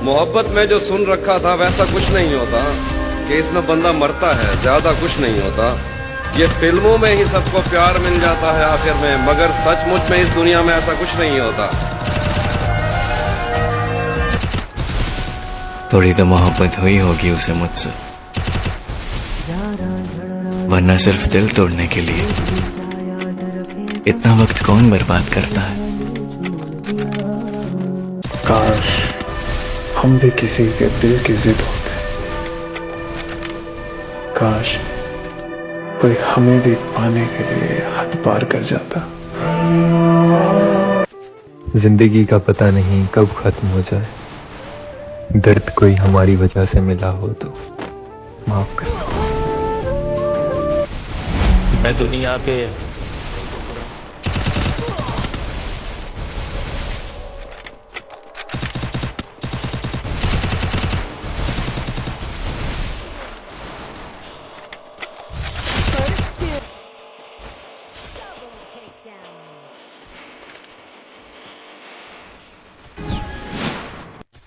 मोहब्बत में जो सुन रखा था वैसा कुछ नहीं होता कि इसमें बंदा मरता है, ज्यादा कुछ नहीं होता। ये फिल्मों में ही सबको प्यार मिल जाता है आखिर में, मगर सचमुच में इस दुनिया में ऐसा कुछ नहीं होता। थोड़ी तो मोहब्बत हुई होगी उसे मुझसे, वरना सिर्फ दिल तोड़ने के लिए इतना वक्त कौन बर्बाद करता है। काश हम भी किसी के दिल की जिद होते, काश कोई हमें भी पाने के लिए हद पार कर जाता। जिंदगी का पता नहीं कब खत्म हो जाए, दर्द कोई हमारी वजह से मिला हो तो माफ कर दो। मैं दुनिया पे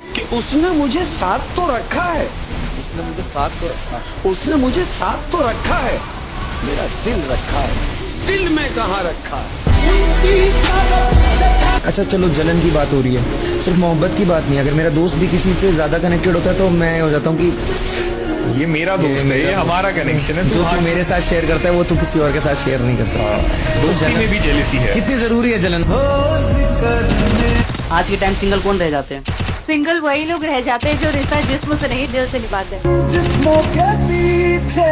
कि उसने मुझे साथ तो रखा है, उसने मुझे साथ तो रखा है, मेरा दिल रखा है, दिल में कहाँ रखा है। अच्छा चलो जलन की बात हो रही है, सिर्फ मोहब्बत की बात नहीं। अगर मेरा दोस्त भी किसी से ज्यादा कनेक्टेड होता है तो मैं हो जाता हूँ कि ये मेरा दोस्त है, ये हमारा कनेक्शन है। जो तू मेरे साथ शेयर करता है वो तू किसी और के साथ शेयर नहीं कर सकता। दोस्ती में भी जेलसी है। कितनी जरूरी है जलन। आज के टाइम सिंगल कौन रह जाते हैं? सिंगल वही लोग रह जाते हैं जो रिश्ता जिस्म से नहीं दिल से निभाते हैं। जिस्मों के पीछे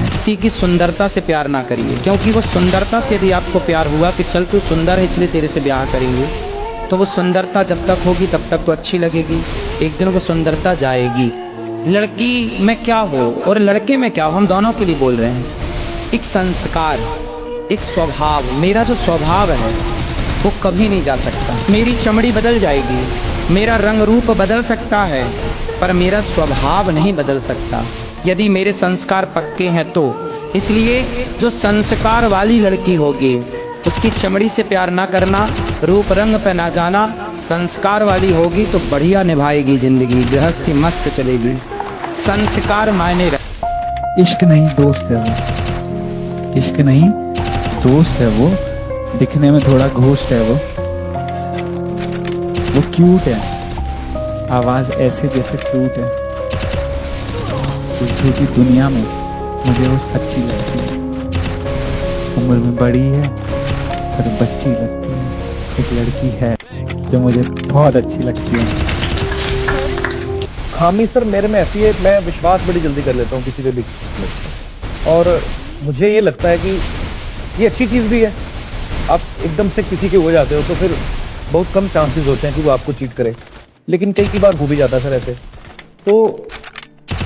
किसी की सुंदरता से प्यार ना करिए, क्योंकि वो सुंदरता से यदि आपको प्यार हुआ कि चल तू सुंदर है इसलिए तेरे से ब्याह करेंगे, तो वो सुंदरता जब तक होगी तब तक तो अच्छी लगेगी, एक दिन वो सुंदरता जाएगी। लड़की में क्या हो और लड़के में क्या हो, हम दोनों के लिए बोल रहे हैं। एक संस्कार, एक स्वभाव, मेरा जो स्वभाव है वो कभी नहीं जा सकता। मेरी चमड़ी बदल जाएगी, मेरा रंग रूप बदल सकता है, पर मेरा स्वभाव नहीं बदल सकता यदि मेरे संस्कार पक्के हैं तो। इसलिए जो संस्कार वाली लड़की होगी उसकी चमड़ी से प्यार ना करना, रूप रंग पे ना जाना, संस्कार वाली होगी तो बढ़िया निभाएगी जिंदगी, गृहस्थी मस्त चलेगी। संस्कार मायने रख। इश्क नहीं दोस्त है वो, इश्क नहीं दोस्त है वो, दिखने में थोड़ा घोस्ट है वो क्यूट है, आवाज ऐसे जैसे फ्लूट है। इस झूठी दुनिया में मुझे वो सच्ची लगती है, उम्र में बड़ी है पर बच्ची लगती है। एक लड़की है जो मुझे बहुत अच्छी लगती है। खामी सर मेरे में ऐसी है, मैं विश्वास बड़ी जल्दी कर लेता हूँ किसी पे भी, और मुझे ये लगता है कि ये अच्छी चीज़ भी है। आप एकदम से किसी के हो जाते हो तो फिर बहुत कम चांसेस होते हैं कि वो आपको चीट करे, लेकिन कई बार हो भी जाता है सर ऐसे। तो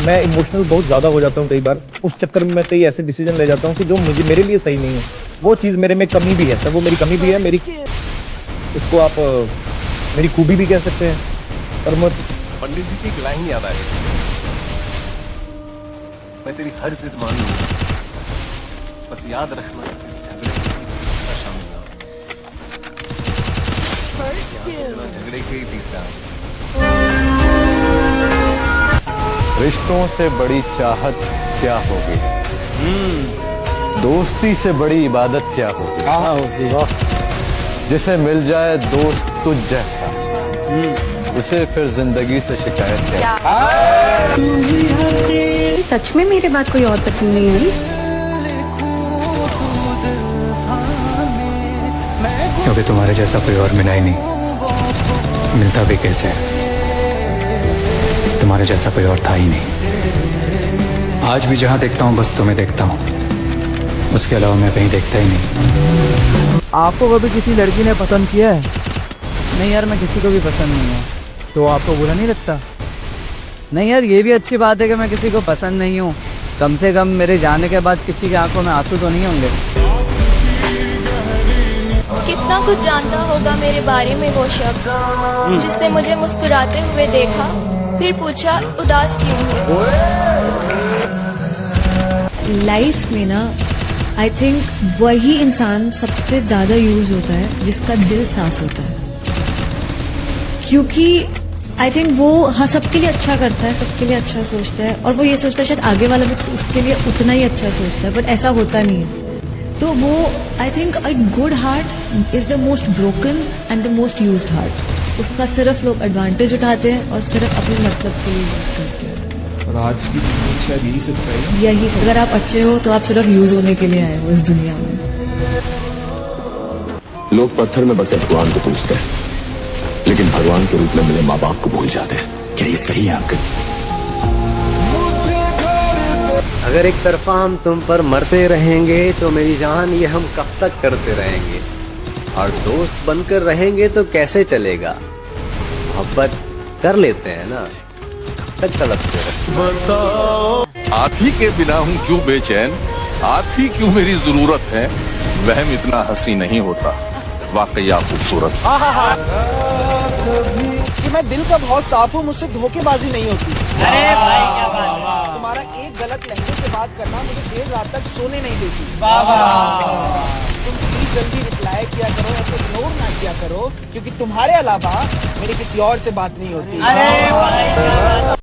मैं इमोशनल बहुत ज़्यादा हो जाता हूँ कई बार, उस चक्कर में मैं कई ऐसे डिसीजन ले जाता हूँ कि जो मेरे लिए सही नहीं है। वो चीज़ मेरे में कमी भी है सर, वो मेरी कमी भी है, मेरी इसको आप मेरी खूबी भी कह सकते हैं। और मैं पंडित जी की एक लाइन याद आ रही है, मैं तेरी हर जिद मान लूंगा, बस याद रखना इस झगड़े में शामिल ना, झगड़े के ही तीसरा। रिश्तों से बड़ी चाहत क्या होगी, दोस्ती से बड़ी इबादत क्या होगी। जिसे मिल जाए दोस्त तुझ जैसा, उसे फिर जिंदगी से शिकायत क्या। सच में मेरे बात कोई और पसंद नहीं आई? क्योंकि तुम्हारे जैसा कोई और मिला ही नहीं, मिलता भी कैसे, तुम्हारे जैसा कोई और था ही नहीं। आज भी जहाँ देखता हूँ बस तुम्हें देखता हूँ, उसके अलावा मैं कहीं देखता ही नहीं। आपको कभी किसी लड़की ने पसंद किया है? नहीं यार, मैं किसी को भी पसंद नहीं हूँ। तो आपको बुरा नहीं लगता? नहीं यार, ये भी अच्छी बात है कि मैं किसी को पसंद नहीं हूँ। कम से कम मेरे जाने के बाद किसी की आंखों में आंसू तो नहीं होंगे। कितना कुछ जानता होगा मेरे बारे में वो शख्स जिसने मुझे मुस्कुराते हुए देखा, फिर पूछा उदास क्यों हो। लाइफ में ना आई थिंक वही इंसान सबसे ज्यादा यूज होता है जिसका दिल साफ होता है, क्योंकि आई थिंक वो हाँ सबके लिए अच्छा करता है, सबके लिए अच्छा सोचता है, और वो ये सोचता है शायद आगे वाला भी उसके लिए उतना ही अच्छा सोचता है, बट ऐसा होता नहीं है। तो वो I think a good heart is the most broken and the most used heart. उसका सिर्फ लोग एडवांटेज उठाते हैं और सिर्फ अपने मतलब के लिए यूज करते हैं। और आज की शायद यही सच्चाई है। यही अगर आप अच्छे हो तो आप सिर्फ यूज होने के लिए आए हो इस दुनिया में। लोग पत्थर में बसे भगवान को पूछते हैं, लेकिन भगवान के रूप में मिले माँ बाप को भूल जाते हैं। क्या ये सही है आपके? अगर एक तरफा हम तुम पर मरते रहेंगे तो मेरी जान ये हम कब तक करते रहेंगे, और दोस्त बनकर रहेंगे तो कैसे चलेगा। मोहब्बत कर लेते हैं ना, कब तक तड़पते रहे। बताओ आप ही के बिना हूँ क्यों बेचैन, आप ही क्यों मेरी जरूरत है। वहम इतना हंसी नहीं होता, वाकई आप खूबसूरत। कि मैं दिल का बहुत साफ हूँ, मुझसे धोखेबाजी नहीं होती। अरे भाई क्या बात। तुम्हारा एक गलत लहजे से बात करना मुझे देर रात तक सोने नहीं देती। तुम प्लीज जल्दी रिप्लाई किया करो, ऐसे इग्नोर ना किया करो, क्योंकि तुम्हारे अलावा मेरी किसी और से बात नहीं होती। अरे भाई